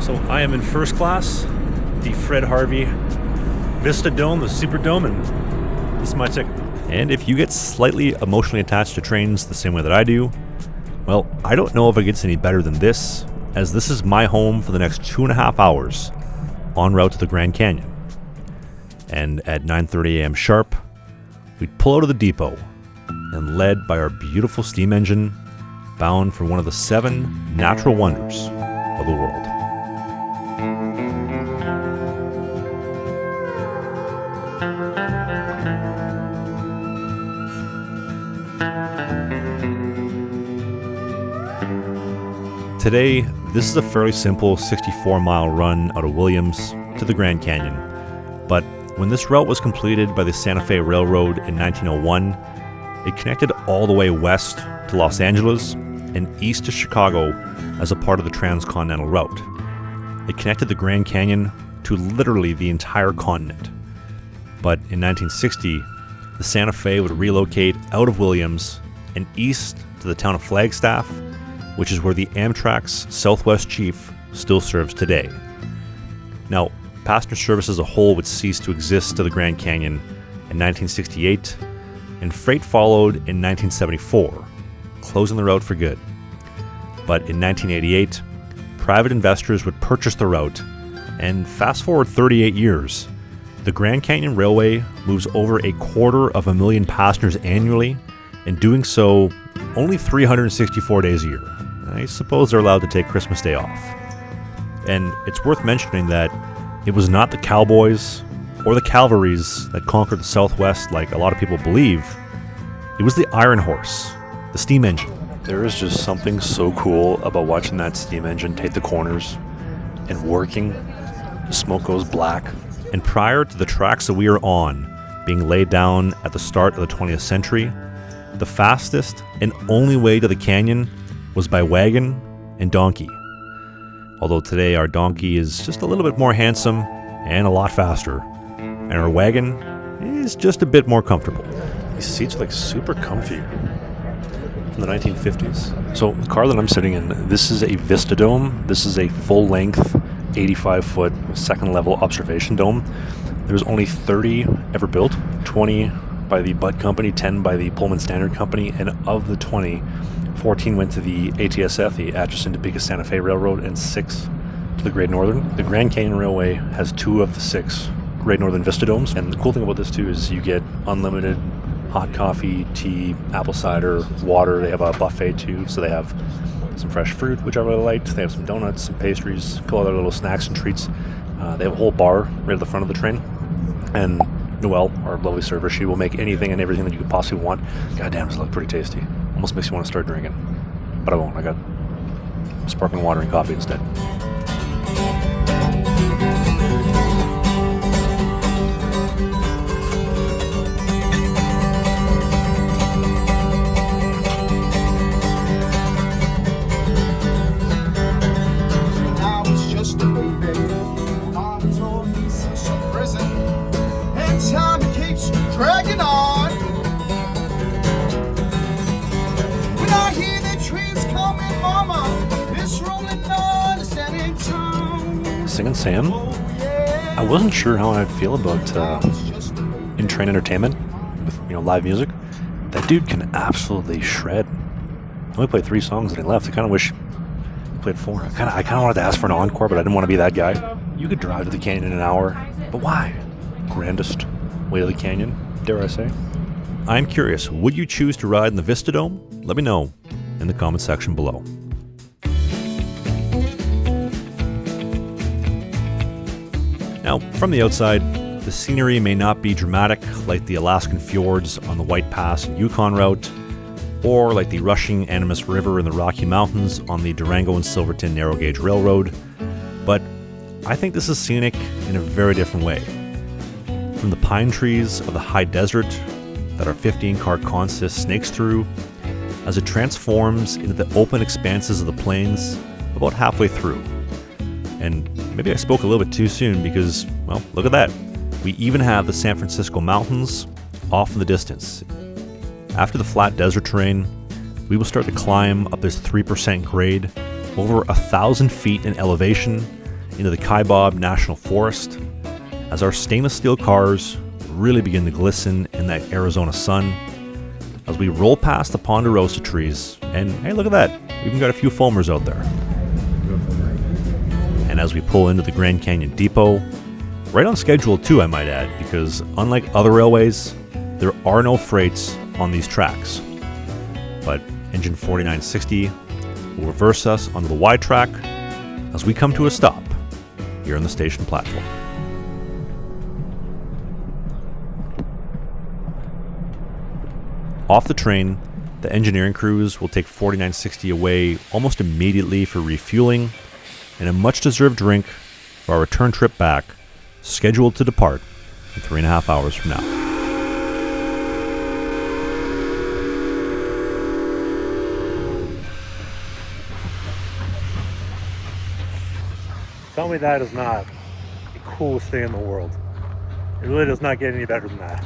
So I am in first class, the Fred Harvey Vista Dome, the Superdome, and this is my ticket. And if you get slightly emotionally attached to trains the same way that I do, well, I don't know if it gets any better than this, as this is my home for the next 2.5 hours en route to the Grand Canyon. And at 9:30 a.m. sharp, we'd pull out of the depot and led by our beautiful steam engine, bound for one of the 7 natural wonders of the world. Today, this is a fairly simple 64-mile run out of Williams to the Grand Canyon, but when this route was completed by the Santa Fe Railroad in 1901, it connected all the way west to Los Angeles and east to Chicago as a part of the transcontinental route. It connected the Grand Canyon to literally the entire continent. But in 1960, the Santa Fe would relocate out of Williams and east to the town of Flagstaff, which is where the Amtrak's Southwest Chief still serves today. Now, passenger service as a whole would cease to exist to the Grand Canyon in 1968, and freight followed in 1974, closing the route for good. But in 1988, private investors would purchase the route, and fast forward 38 years, the Grand Canyon Railway moves over 250,000 passengers annually, and doing so only 364 days a year. I suppose they're allowed to take Christmas Day off. And it's worth mentioning that it was not the cowboys or the cavalries that conquered the Southwest like a lot of people believe. It was the Iron Horse, the steam engine. There is just something so cool about watching that steam engine take the corners and working. The smoke goes black. And prior to the tracks that we are on being laid down at the start of the 20th century, the fastest and only way to the canyon was by wagon and donkey. Although today our donkey is just a little bit more handsome and a lot faster, and our wagon is just a bit more comfortable. These seats are like super comfy from the 1950s. So the car that I'm sitting in, this is a Vista Dome. This is a full-length 85-foot second-level observation dome. There's only 30 ever built, 20 by the Budd Company, 10 by the Pullman Standard Company, and of the 20, 14 went to the ATSF, the Atchison, Topeka, Santa Fe Railroad, and 6 to the Great Northern. The Grand Canyon Railway has 2 of the 6 Great Northern Vista Domes, and the cool thing about this too is you get unlimited hot coffee, tea, apple cider, water. They have a buffet too, so they have some fresh fruit, which I really liked. They have some donuts, some pastries, a couple other little snacks and treats. They have a whole bar right at the front of the train, and Noelle, our lovely server, she will make anything and everything that you could possibly want. Goddamn, this looks pretty tasty. Almost makes you want to start drinking. But I won't. I got sparkling water and coffee instead. I was just a baby. Mama told me since from prison. And time keeps dragging on. When I hear the trains coming, mama, it's rolling on, it's heading town. Singing Sam? I wasn't sure how I'd feel about in-train entertainment with live music. That dude can absolutely shred. I only played 3 songs and he left. I kind of wish he played 4. I kind of wanted to ask for an encore, but I didn't want to be that guy. You could drive to the canyon in an hour, but why? Grandest way to the canyon, dare I say. I'm curious, would you choose to ride in the Vista Dome? Let me know in the comment section below. Now, from the outside, the scenery may not be dramatic like the Alaskan fjords on the White Pass and Yukon route, or like the rushing Animas River in the Rocky Mountains on the Durango and Silverton Narrow Gauge Railroad, but I think this is scenic in a very different way. From the pine trees of the high desert that our 15-car consist snakes through, as it transforms into the open expanses of the plains about halfway through. And maybe I spoke a little bit too soon because, well, look at that. We even have the San Francisco Mountains off in the distance. After the flat desert terrain, we will start to climb up this 3% grade, over 1,000 feet in elevation, into the Kaibab National Forest as our stainless steel cars really begin to glisten in that Arizona sun, as we roll past the ponderosa trees, and hey, look at that, we even got a few foamers out there. And as we pull into the Grand Canyon Depot, right on schedule too, I might add, because unlike other railways, there are no freights on these tracks. But engine 4960 will reverse us onto the Y track as we come to a stop here on the station platform. Off the train, the engineering crews will take 4960 away almost immediately for refueling and a much-deserved drink for our return trip back, scheduled to depart in 3.5 hours from now. Tell me that is not the coolest thing in the world. It really does not get any better than that.